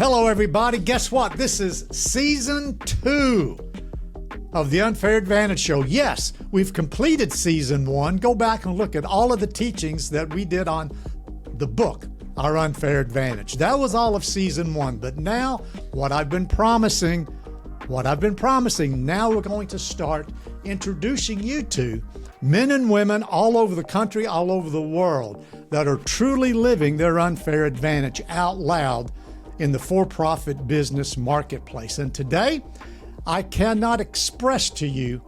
Hello, everybody. Guess what? This is season 2 of the Unfair Advantage Show. Yes, we've completed season 1. Go back and look at all of the teachings that we did on the book, Our Unfair Advantage. That was all of season 1. But now, what I've been promising, now we're going to start introducing you to men and women all over the country, all over the world that are truly living their unfair advantage out loud in the for-profit business marketplace. And today, I cannot express to you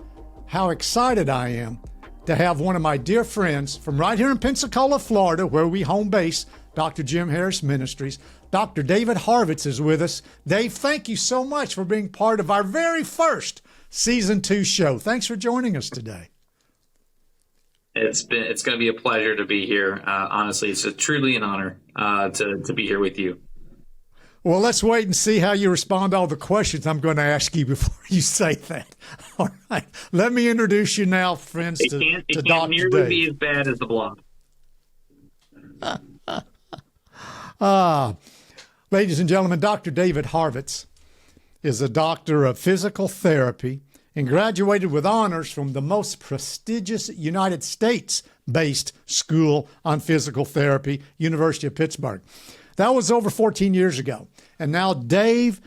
how excited I am to have one of my dear friends from right here in Pensacola, Florida, where we home base, Dr. Jim Harris Ministries. Dr. David Harvitz is with us. Dave, thank you so much for being part of our very first season 2 show. Thanks for joining us today. It's going to be a pleasure to be here. Honestly, it's truly an honor to be here with you. Well, let's wait and see how you respond to all the questions I'm going to ask you before you say that. All right. Let me introduce you now, friends, to Dr. Dave. It can't nearly be as bad as the blog. Ladies and gentlemen, Dr. David Harvitz is a doctor of physical therapy and graduated with honors from the most prestigious United States-based school on physical therapy, University of Pittsburgh. That was over 14 years ago. And now Dave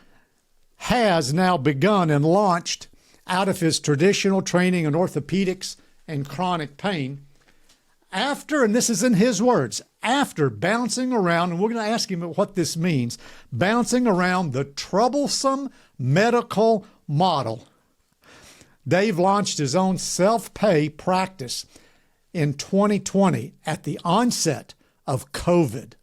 has now begun and launched out of his traditional training in orthopedics and chronic pain after, and this is in his words, after bouncing around, and we're going to ask him what this means, bouncing around the troublesome medical model. Dave launched his own self-pay practice in 2020 at the onset of COVID.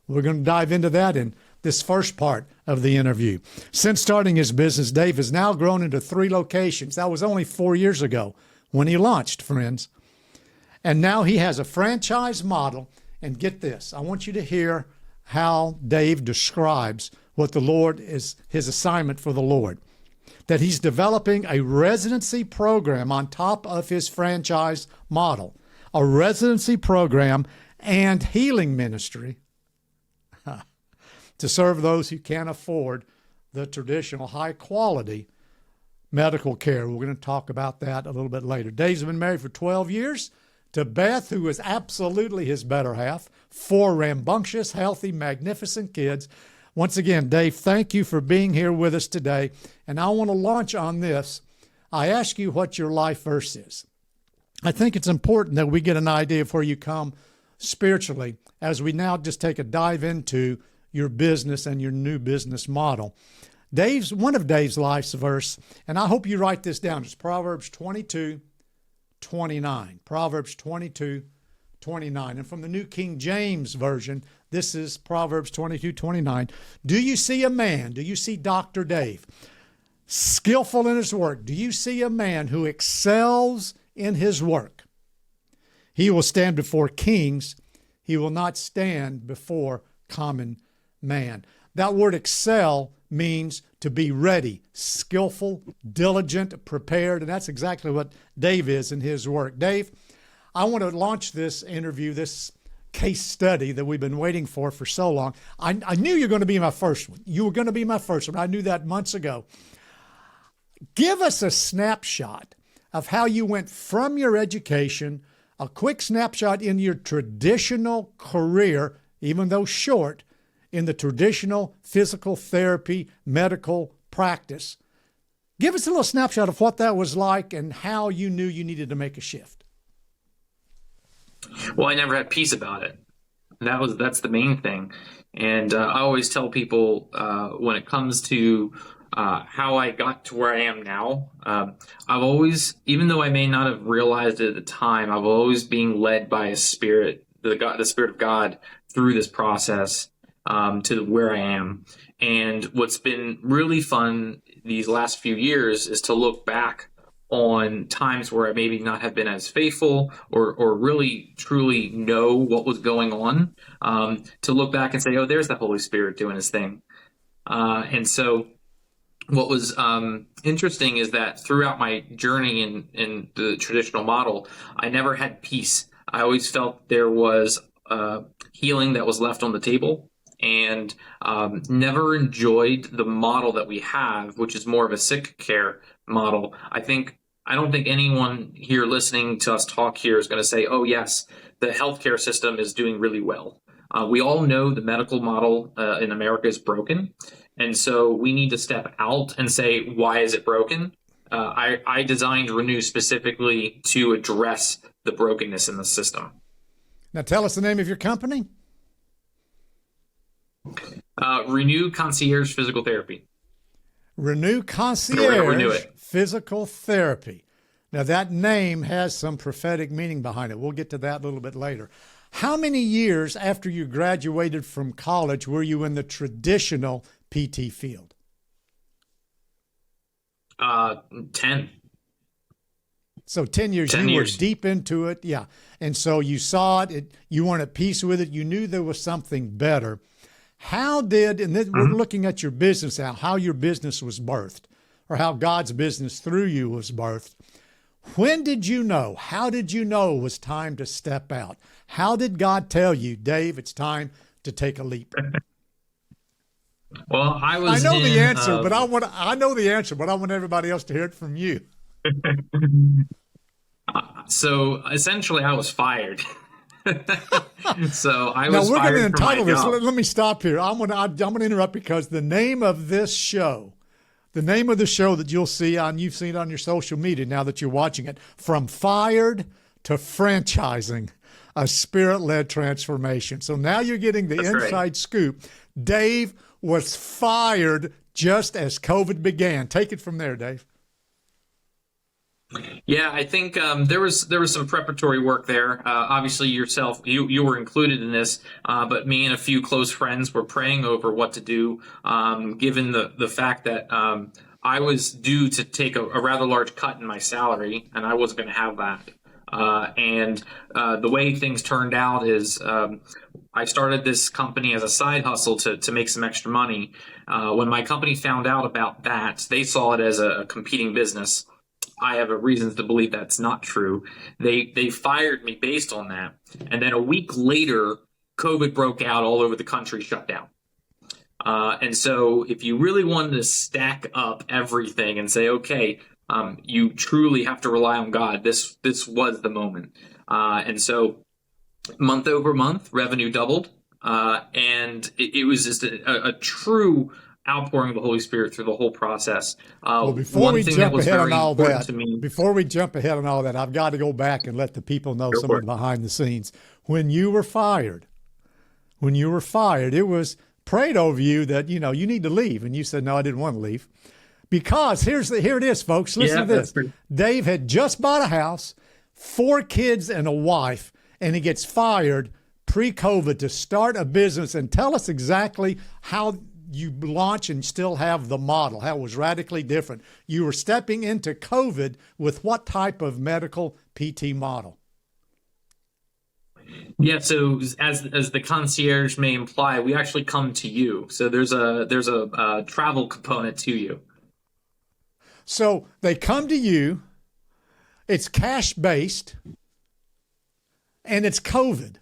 We're going to dive into that in this first part of the interview. Since starting his business, Dave has now grown into 3 locations. That was only 4 years ago when he launched, friends. And now he has a franchise model. And get this, I want you to hear how Dave describes what the Lord is, his assignment for the Lord. That he's developing a residency program on top of his franchise model, a residency program and healing ministry to serve those who can't afford the traditional high-quality medical care. We're going to talk about that a little bit later. Dave's been married for 12 years to Beth, who is absolutely his better half, 4 rambunctious, healthy, magnificent kids. Once again, Dave, thank you for being here with us today. And I want to launch on this. I ask you what your life verse is. I think it's important that we get an idea of where you come spiritually as we now just take a dive into your business and your new business model. One of Dave's life's verse, and I hope you write this down, it's Proverbs 22:29. Proverbs 22:29. And from the New King James Version, this is Proverbs 22:29. Do you see a man, do you see Dr. Dave, skillful in his work? Do you see a man who excels in his work? He will stand before kings. He will not stand before common man. That word excel means to be ready, skillful, diligent, prepared, and that's exactly what Dave is in his work. Dave, I want to launch this interview, this case study that we've been waiting for so long. I knew you were going to be my first one. You were going to be my first one. I knew that months ago. Give us a snapshot of how you went from your education, a quick snapshot in your traditional career, even though short, in the traditional physical therapy medical practice. Give us a little snapshot of what that was like and how you knew you needed to make a shift. Well, I never had peace about it. That's the main thing. And I always tell people when it comes to how I got to where I am now, I've always, even though I may not have realized it at the time, I've always been led by a spirit, the Spirit of God, through this process to where I am. And what's been really fun these last few years is to look back on times where I maybe not have been as faithful or really truly know what was going on, to look back and say, oh, there's the Holy Spirit doing his thing. And so what was interesting is that throughout my journey in the traditional model, I never had peace. I always felt there was healing that was left on the table. and never enjoyed the model that we have, which is more of a sick care model. I don't think anyone here listening to us talk here is going to say, "Oh, yes, the healthcare system is doing really well." We all know the medical model in America is broken, and so we need to step out and say, "Why is it broken?" I designed Renew specifically to address the brokenness in the system. Now, tell us the name of your company. Renew Concierge Physical Therapy. Renew Concierge Physical Therapy. Now, that name has some prophetic meaning behind it. We'll get to that a little bit later. How many years after you graduated from college were you in the traditional PT field? 10. So 10 years. 10 you years. were deep into it. Yeah. And so you saw it, you weren't at peace with it. You knew there was something better. How did, and then we're looking at your business now, how your business was birthed, or how God's business through you was birthed. When did you know? How did you know it was time to step out? How did God tell you, Dave, it's time to take a leap? Well, I know the answer, but I know the answer, but I want everybody else to hear it from you. So essentially, I was fired. So I now was we're going to fired from my entitle this. job. Let me stop here. I'm going to interrupt because the name of this show, the name of the show that you'll see on, you've seen on your social media now that you're watching it, From Fired to Franchising, a Spirit-Led Transformation. So now you're getting the inside scoop. Dave was fired just as COVID began. Take it from there, Dave. Yeah, I think there was some preparatory work there. Obviously, yourself, you were included in this, but me and a few close friends were praying over what to do, given the fact that I was due to take a rather large cut in my salary, and I wasn't going to have that. And the way things turned out is I started this company as a side hustle to make some extra money. When my company found out about that, they saw it as a competing business. I have reasons to believe that's not true. They fired me based on that. And then a week later, COVID broke out all over the country, shut down. And so if you really wanted to stack up everything and say, okay, you truly have to rely on God, this was the moment. And so month over month, revenue doubled. And it was just a true outpouring of the Holy Spirit through the whole process. Well, before we jump ahead on all that, I've got to go back and let the people know some of the behind the scenes. When you were fired, it was prayed over you that, you need to leave. And you said, no, I didn't want to leave. Because here it is, folks. Listen to this. Dave had just bought a house, 4 kids and a wife, and he gets fired pre-COVID to start a business. And tell us exactly how you launch and still have the model, how it was radically different. You were stepping into COVID with what type of medical PT model? Yeah, so as the concierge may imply, we actually come to you. So there's a travel component to you. So they come to you, it's cash-based, and it's COVID,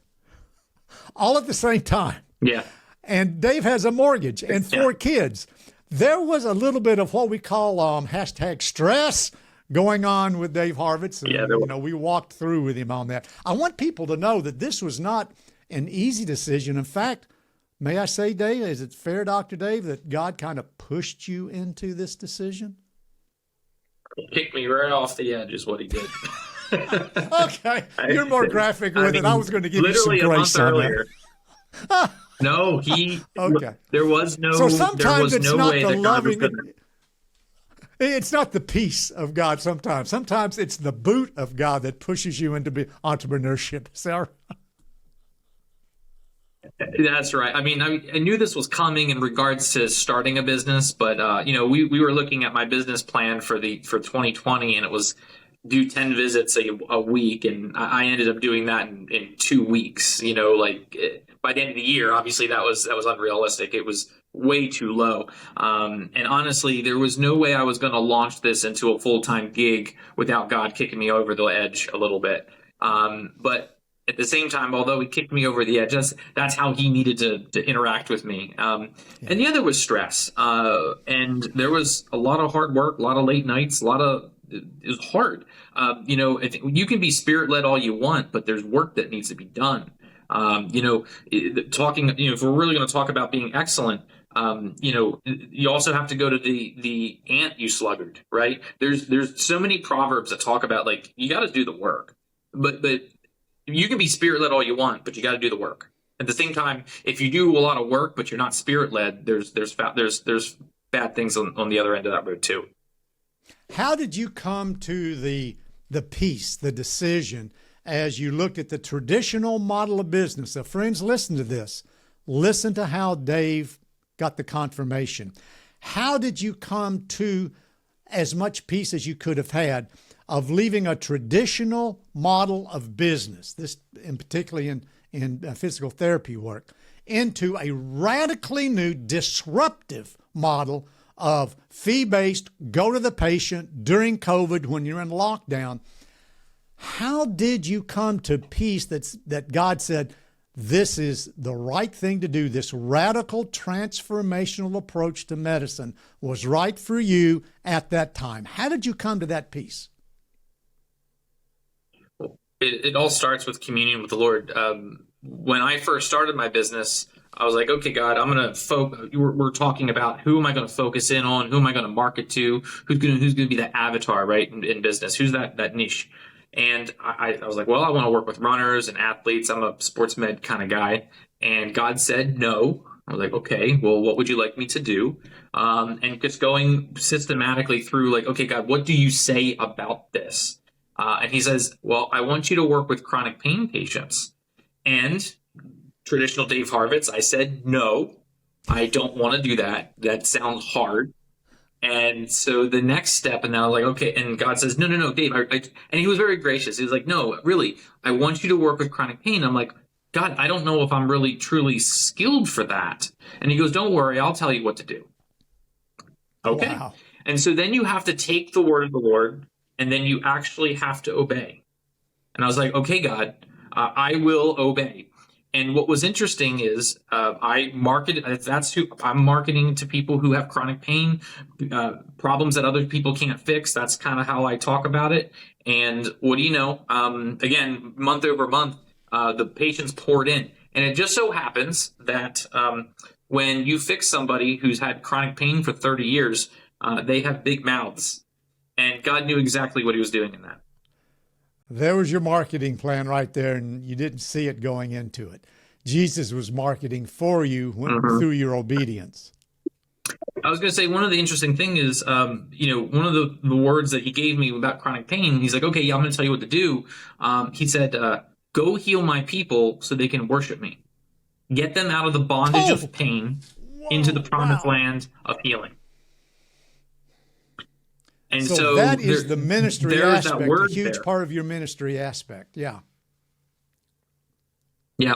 all at the same time. Yeah. And Dave has a mortgage and 4 kids. There was a little bit of what we call hashtag stress going on with Dave Harvitz. And, we walked through with him on that. I want people to know that this was not an easy decision. In fact, may I say, Dave, is it fair, Dr. Dave, that God kind of pushed you into this decision? He kicked me right off the edge is what he did. Okay. You're more graphic with it. I was going to give you some grace on that. No, okay. There was no. So sometimes it's not the loving. It's not the peace of God. Sometimes it's the boot of God that pushes you into entrepreneurship. Sarah. That's right. I mean, I knew this was coming in regards to starting a business, but we were looking at my business plan for 2020, and it was do 10 visits a week, and I ended up doing that in 2 weeks. By the end of the year, obviously that was unrealistic. It was way too low. And honestly, there was no way I was going to launch this into a full-time gig without God kicking me over the edge a little bit. But at the same time, although he kicked me over the edge, that's how he needed to interact with me. And the other was stress. And there was a lot of hard work, a lot of late nights, it was hard. You can be spirit led all you want, but there's work that needs to be done. If we're really going to talk about being excellent, you also have to go to the ant, you sluggard, right? There's so many proverbs that talk about, like, you got to do the work, but you can be spirit led all you want, but you got to do the work. At the same time, if you do a lot of work but you're not spirit led, there's bad things on the other end of that road too. How did you come to the peace, the decision, as you looked at the traditional model of business? So friends, listen to this. Listen to how Dave got the confirmation. How did you come to as much peace as you could have had of leaving a traditional model of business, this in particularly in physical therapy work, into a radically new, disruptive model of fee-based, go to the patient during COVID when you're in lockdown? How did you come to peace that God said, this is the right thing to do? This radical transformational approach to medicine was right for you at that time. How did you come to that peace? It all starts with communion with the Lord. When I first started my business, I was like, okay, God, I'm going to we're talking about who am I going to focus in on? Who am I going to market to? Who's going to be the avatar, right, in business? Who's that niche? And I was like, well, I want to work with runners and athletes. I'm a sports med kind of guy. And God said no. I was like, okay, well, what would you like me to do? And just going systematically through, like, okay, God, what do you say about this? And he says, well, I want you to work with chronic pain patients. And traditional Dave Harvitz, I said, no, I don't want to do that. That sounds hard. And so the next step, and then I was like, okay. And God says, no, Dave. And he was very gracious. He was like, no, really, I want you to work with chronic pain. I'm like, God, I don't know if I'm really truly skilled for that. And he goes, don't worry, I'll tell you what to do. Okay. Wow. And so then you have to take the word of the Lord, and then you actually have to obey. And I was like, okay, God, I will obey. And what was interesting is I'm marketing to people who have chronic pain, problems that other people can't fix. That's kind of how I talk about it. And what do you know? Again, month over month, the patients poured in. And it just so happens that when you fix somebody who's had chronic pain for 30 years, they have big mouths. And God knew exactly what he was doing in that. There was your marketing plan right there, and you didn't see it going into it. Jesus was marketing for you through your obedience. I was going to say, one of the interesting things is, one of the words that he gave me about chronic pain, he's like, okay, yeah, I'm going to tell you what to do. He said, go heal my people so they can worship me. Get them out of the bondage of pain into the promised land of healing. And so that is the ministry aspect, a huge part of your ministry aspect. Yeah. Yeah.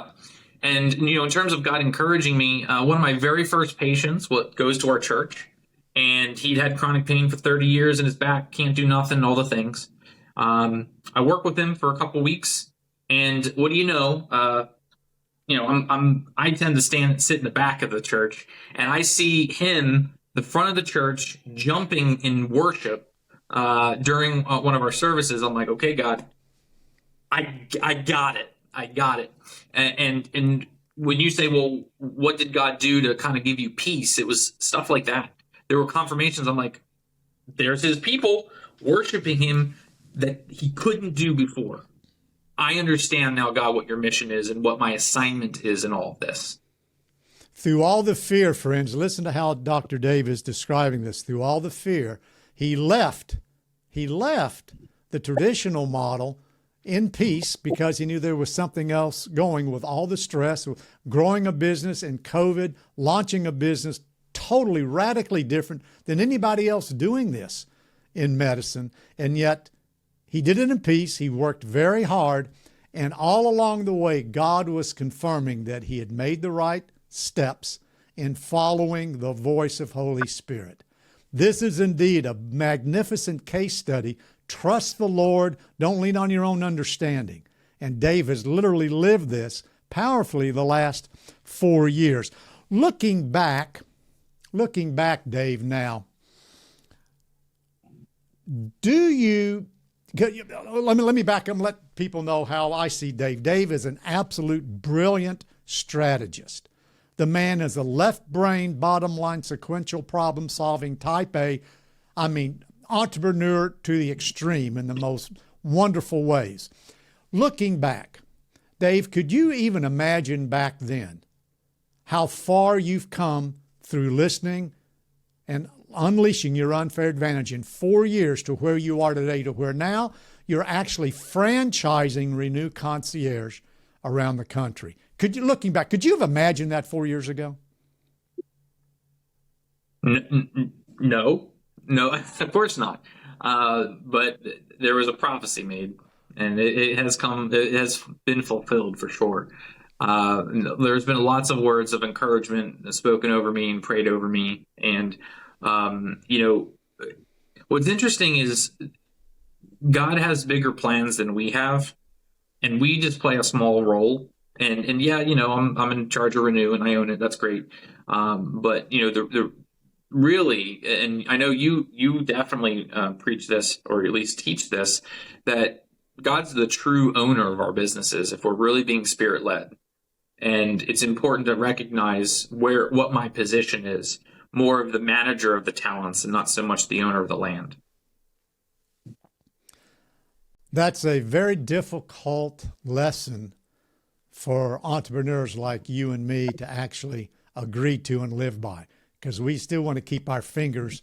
And, in terms of God encouraging me, one of my very first patients goes to our church, and he'd had chronic pain for 30 years in his back, can't do nothing, all the things. I work with him for a couple weeks, and what do you know? I tend to sit in the back of the church, and I see him, the front of the church, jumping in worship during one of our services. I'm like, okay, God, I got it. I got it. And when you say, well, what did God do to kind of give you peace? It was stuff like that. There were confirmations. I'm like, there's his people worshiping him that he couldn't do before. I understand now, God, what your mission is and what my assignment is in all of this. Through all the fear, friends, listen to how Dr. Dave is describing this. Through all the fear, he left the traditional model in peace because he knew there was something else going with all the stress, with growing a business and COVID, launching a business totally radically different than anybody else doing this in medicine. And yet he did it in peace. He worked very hard. And all along the way, God was confirming that he had made the right steps in following the voice of Holy Spirit. This is indeed a magnificent case study. Trust the Lord. Don't lean on your own understanding. And Dave has literally lived this powerfully the last 4 years. Looking back, Dave, now, let me back up and let people know how I see Dave. Dave is an absolute brilliant strategist. The man is a left-brain, bottom-line, sequential problem-solving type A, entrepreneur to the extreme in the most wonderful ways. Looking back, Dave, could you even imagine back then how far you've come through listening and unleashing your unfair advantage in 4 years to where you are today, to where now you're actually franchising Renew Concierge around the country? Looking back, could you have imagined that 4 years ago? No, of course not. But there was a prophecy made, and it has been fulfilled for sure. There's been lots of words of encouragement spoken over me and prayed over me. And, what's interesting is God has bigger plans than we have, and we just play a small role. And yeah, I'm in charge of Renew and I own it. That's great. But the really, and I know you definitely preach this, or at least teach this, that God's the true owner of our businesses if we're really being spirit led. And it's important to recognize what my position is, more of the manager of the talents and not so much the owner of the land. That's a very difficult lesson for entrepreneurs like you and me to actually agree to and live by, because we still want to keep our fingers.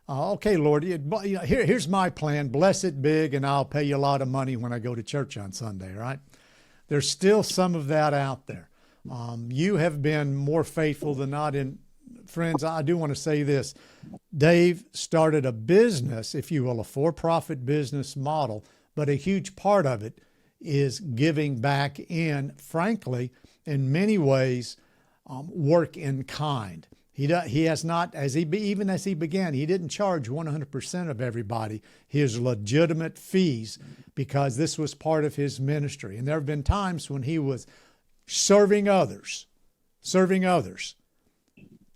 Okay, Lord, here's my plan. Bless it big, and I'll pay you a lot of money when I go to church on Sunday, right? There's still some of that out there. You have been more faithful than not. Friends, I do want to say this. Dave started a business, if you will, a for-profit business model, but a huge part of it is giving back in, frankly, in many ways, work in kind. He has not, even as he began, he didn't charge 100% of everybody his legitimate fees, because this was part of his ministry. And there have been times when he was serving others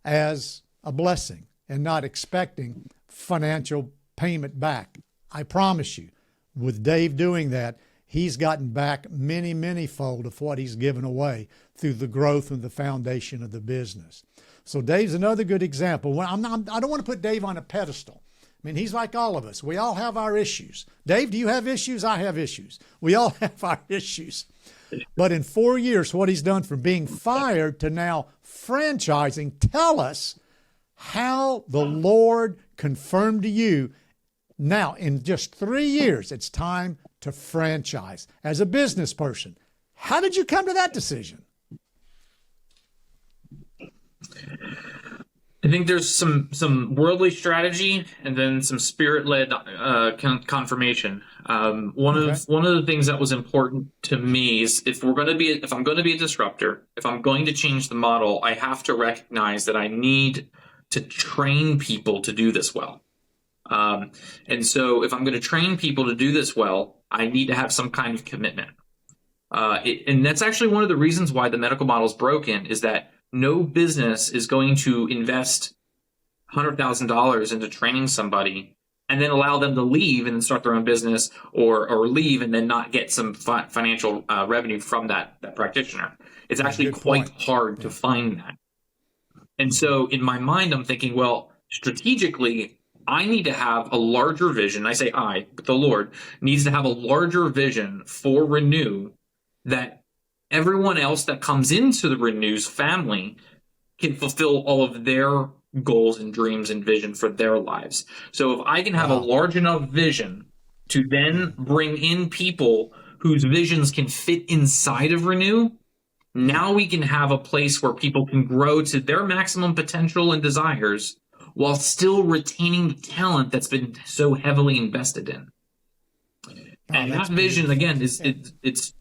as a blessing and not expecting financial payment back. I promise you, with Dave doing that, he's gotten back many, many fold of what he's given away through the growth and the foundation of the business. So Dave's another good example. I don't want to put Dave on a pedestal. I mean, he's like all of us. We all have our issues. Dave, do you have issues? I have issues. We all have our issues. But in 4 years, what he's done from being fired to now franchising, tell us how the Lord confirmed to you, now in just 3 years, it's time to franchise. As a business person, how did you come to that decision? I think there's some worldly strategy and then some spirit-led confirmation. One of the things that was important to me is if I'm going to be a disruptor, if I'm going to change the model, I have to recognize that I need to train people to do this well. And so if I'm going to train people to do this well, I need to have some kind of commitment. And that's actually one of the reasons why the medical model is broken, is that no business is going to invest $100,000 into training somebody and then allow them to leave and then start their own business, or leave and then not get some financial revenue from that practitioner. It's actually quite hard to find that. And so in my mind, I'm thinking, well, strategically, I need to have a larger vision. I say I, but the Lord needs to have a larger vision for Renew, that everyone else that comes into the Renew's family can fulfill all of their goals and dreams and vision for their lives. So if I can have a large enough vision to then bring in people whose visions can fit inside of Renew, now we can have a place where people can grow to their maximum potential and desires while still retaining the talent that's been so heavily invested in. And that vision, again, it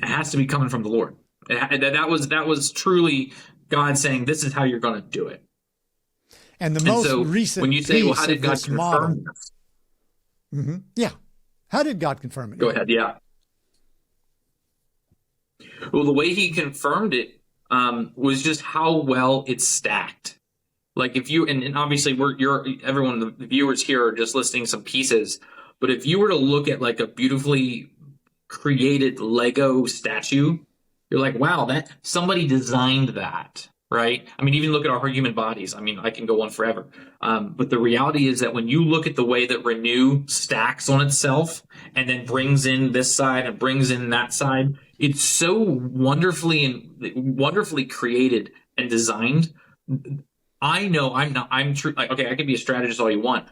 has to be coming from the Lord. That was truly God saying, "This is how you're going to do it." And the most recent, when you say, "Well, how did God confirm this?" Yeah, How did God confirm it? Go ahead. Yeah. Well, the way he confirmed it was just how well it's stacked. Like if you and obviously everyone, the viewers here are just listing some pieces, but if you were to look at like a beautifully created Lego statue, you're like, wow, that somebody designed that, right? I mean, even look at our human bodies. I mean, I can go on forever. But the reality is that when you look at the way that Renew stacks on itself and then brings in this side and brings in that side, it's so wonderfully created and designed. I know I'm true. Like, okay, I can be a strategist all you want,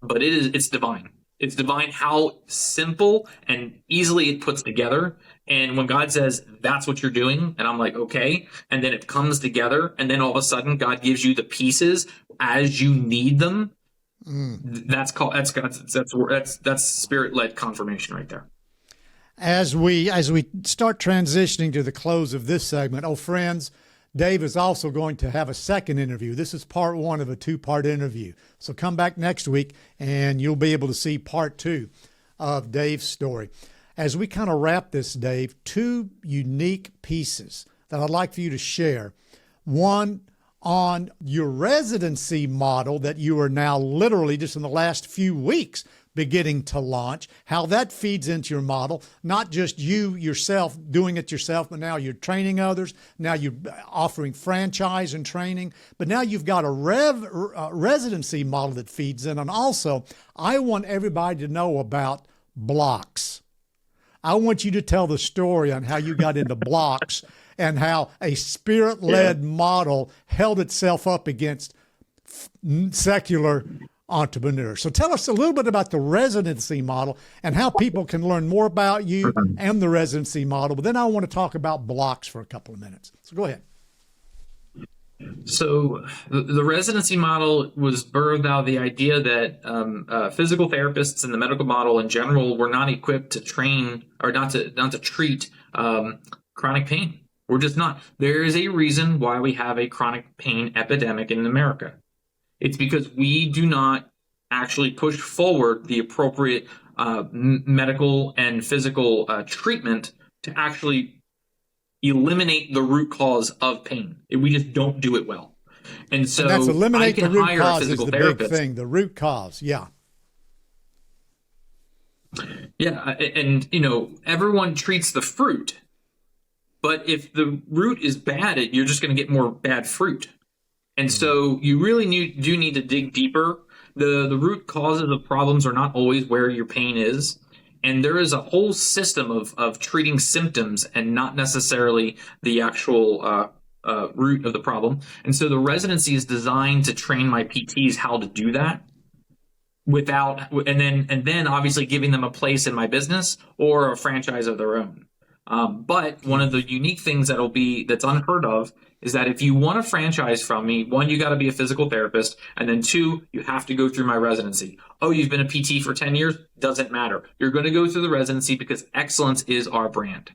but it's divine. It's divine how simple and easily it puts together. And when God says that's what you're doing, and I'm like, okay, and then it comes together, and then all of a sudden God gives you the pieces as you need them. That's spirit-led confirmation right there. As we start transitioning to the close of this segment, oh friends, Dave is also going to have a second interview. This is part one of a two-part interview. So come back next week and you'll be able to see part two of Dave's story. As we kind of wrap this, Dave, two unique pieces that I'd like for you to share. One on your residency model that you are now literally just in the last few weeks beginning to launch, how that feeds into your model, not just you yourself doing it yourself, but now you're training others. Now you're offering franchise and training, but now you've got a residency model that feeds in. And also, I want everybody to know about blocks. I want you to tell the story on how you got into blocks and how a spirit-led model held itself up against secular entrepreneurs. So tell us a little bit about the residency model and how people can learn more about you and the residency model. But then I want to talk about blocks for a couple of minutes. So go ahead. So the residency model was birthed out of the idea that physical therapists and the medical model in general were not equipped to train or not to treat chronic pain. We're just not. There is a reason why we have a chronic pain epidemic in America. It's because we do not actually push forward the appropriate medical and physical treatment to actually eliminate the root cause of pain. We just don't do it well. And so that's eliminate I can the root hire a cause is physical the therapist. big thing, the root cause. Yeah. Yeah. And, everyone treats the fruit. But if the root is bad, you're just going to get more bad fruit. And so you really do need to dig deeper. The root causes of problems are not always where your pain is. And there is a whole system of treating symptoms and not necessarily the actual root of the problem. And so the residency is designed to train my PTs how to do that and then obviously giving them a place in my business or a franchise of their own. But one of the unique things that's unheard of is that if you want a franchise from me, one, you got to be a physical therapist, and then two, you have to go through my residency. Oh, you've been a PT for 10 years? Doesn't matter. You're going to go through the residency because excellence is our brand.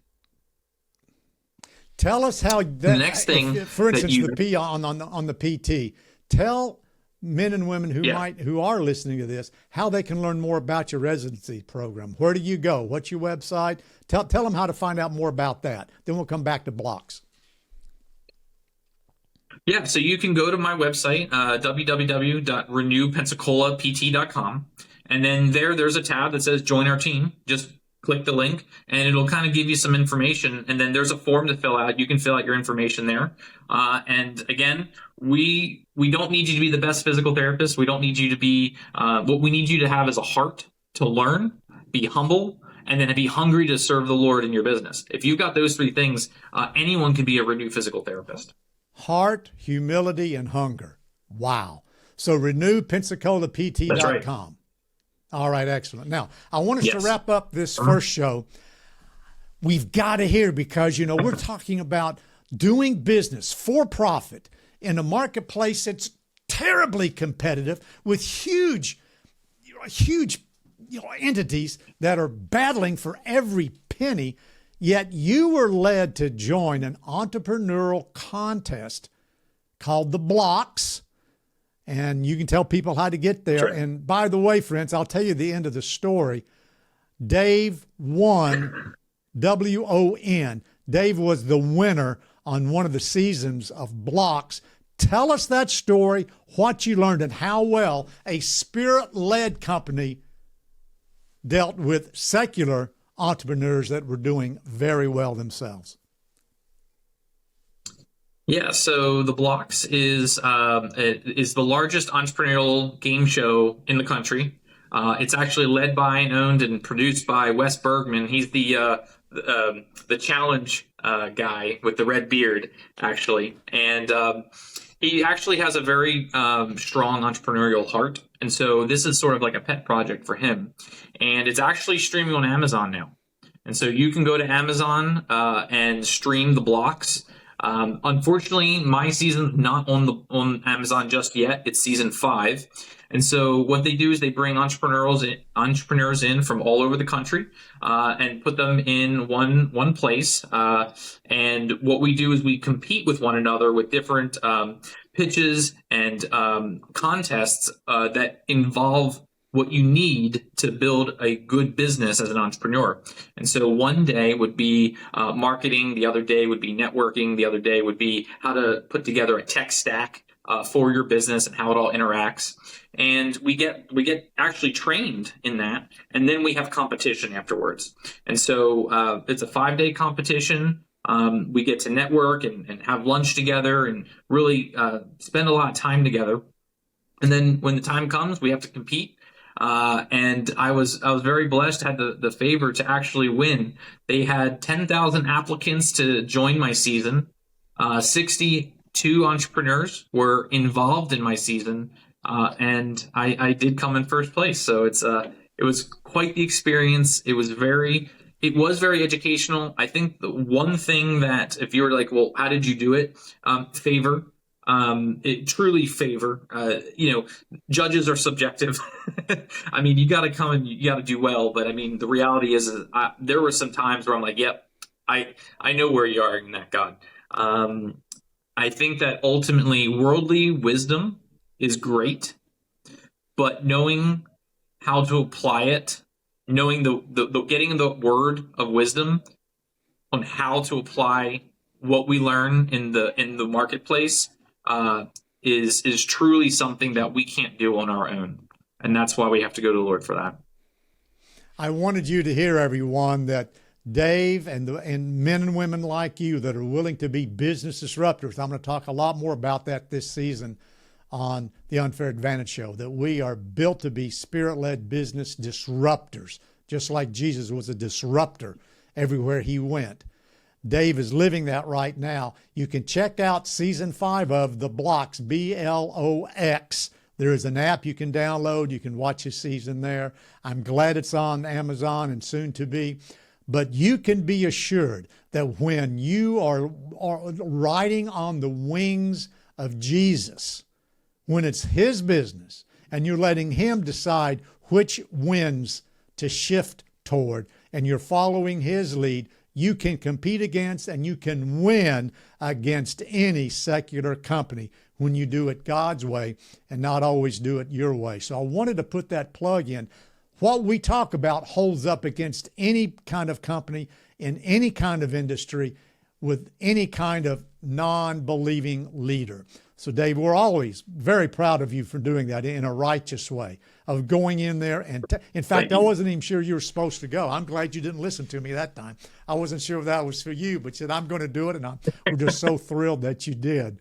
Tell us how that, the next thing, for instance, on the PT. Tell men and women who are listening to this how they can learn more about your residency program. Where do you go? What's your website? Tell them how to find out more about that. Then we'll come back to blocks. Yeah, so you can go to my website, www.renewpensacolapt.com, and then there's a tab that says Join Our Team. Just click the link, and it'll kind of give you some information, and then there's a form to fill out. You can fill out your information there. And again, we don't need you to be the best physical therapist. We don't need you to be what we need you to have is a heart to learn, be humble, and then be hungry to serve the Lord in your business. If you've got those three things, anyone can be a Renew physical therapist. Heart, humility, and hunger. Wow. So renewpensacolapt.com. That's right. All right, excellent. Now, I want us to wrap up this first show. We've got to hear because, we're talking about doing business for profit in a marketplace that's terribly competitive with huge entities that are battling for every penny. Yet you were led to join an entrepreneurial contest called the Blocks, and you can tell people how to get there. Sure. And by the way, friends, I'll tell you the end of the story. Dave won, WON. Dave was the winner on one of the seasons of Blocks. Tell us that story, what you learned, and how well a spirit-led company dealt with secular entrepreneurs that were doing very well themselves. Yeah, so The Blocks is the largest entrepreneurial game show in the country. It's actually led by and owned and produced by Wes Bergman. He's the challenge guy with the red beard, actually, and he actually has a very strong entrepreneurial heart. And so this is sort of like a pet project for him, and it's actually streaming on Amazon now. And so you can go to Amazon and stream The Blocks. Unfortunately, my season's not on Amazon just yet. It's season 5. And so what they do is they bring entrepreneurs in from all over the country and put them in one place. And what we do is we compete with one another with different pitches and contests that involve what you need to build a good business as an entrepreneur. And so one day would be marketing, the other day would be networking, the other day would be how to put together a tech stack for your business and how it all interacts. And we get actually trained in that, and then we have competition afterwards. And so it's a 5-day competition. We get to network and have lunch together and really spend a lot of time together. And then when the time comes, we have to compete. And I was very blessed, had the favor to actually win. They had 10,000 applicants to join my season. 62 entrepreneurs were involved in my season, and I did come in first place. So it was quite the experience. It was very educational. I think the one thing that, if you were like, well, how did you do it? Favor. It truly favor. Judges are subjective. I mean, you got to come and you got to do well. But I mean, the reality is, there were some times where I'm like, yep, I know where you are in that, God. I think that ultimately worldly wisdom is great, but knowing how to apply it, knowing the getting the word of wisdom on how to apply what we learn in the marketplace is truly something that we can't do on our own. And that's why we have to go to the Lord for that. I wanted you to hear, everyone, that Dave and men and women like you that are willing to be business disruptors. I'm going to talk a lot more about that this season on the Unfair Advantage Show, that we are built to be spirit-led business disruptors, just like Jesus was a disruptor everywhere he went. Dave is living that right now. You can check out season 5 of The Blocks, BLOX. There is an app you can download. You can watch his season there. I'm glad it's on Amazon and soon to be. But you can be assured that when you are riding on the wings of Jesus, when it's his business and you're letting him decide which winds to shift toward and you're following his lead, you can compete against and you can win against any secular company when you do it God's way and not always do it your way. So I wanted to put that plug in. What we talk about holds up against any kind of company in any kind of industry with any kind of non-believing leader. So Dave, we're always very proud of you for doing that in a righteous way, of going in there. And in fact, I wasn't even sure you were supposed to go. I'm glad you didn't listen to me that time. I wasn't sure if that was for you, but said, I'm going to do it. And we're just so thrilled that you did.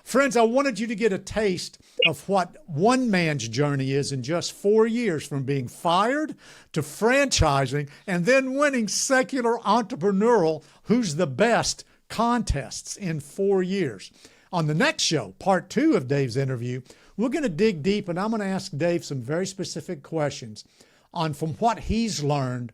Friends, I wanted you to get a taste of what one man's journey is in just 4 years, from being fired to franchising and then winning secular entrepreneurial Who's the Best contests in 4 years. On the next show, part 2 of Dave's interview, we're going to dig deep, and I'm going to ask Dave some very specific questions on from what he's learned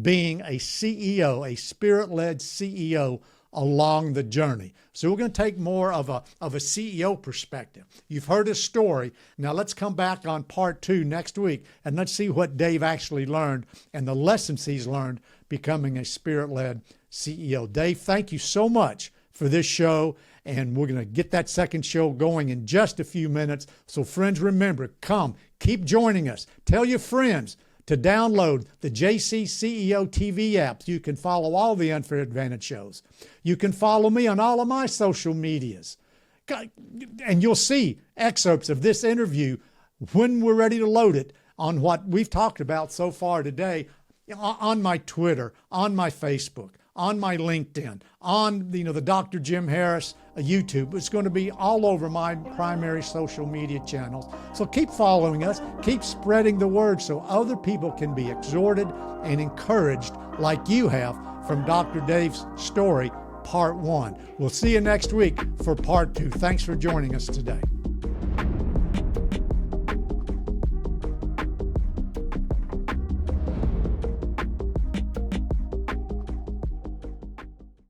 being a CEO, a spirit-led CEO along the journey. So we're going to take more of a CEO perspective. You've heard his story. Now let's come back on part 2 next week, and let's see what Dave actually learned and the lessons he's learned becoming a spirit-led CEO. Dave, thank you so much for this show, and we're going to get that second show going in just a few minutes. So friends, remember, come, keep joining us. Tell your friends. to download the JC CEO TV app. You can follow all the Unfair Advantage shows. You can follow me on all of my social medias. And you'll see excerpts of this interview when we're ready to load it on what we've talked about so far today on my Twitter, on my Facebook, on my LinkedIn, on the Dr. Jim Harris YouTube. It's going to be all over my primary social media channels. So keep following us, keep spreading the word so other people can be exhorted and encouraged like you have from Dr. Dave's story, part 1. We'll see you next week for part 2. Thanks for joining us today.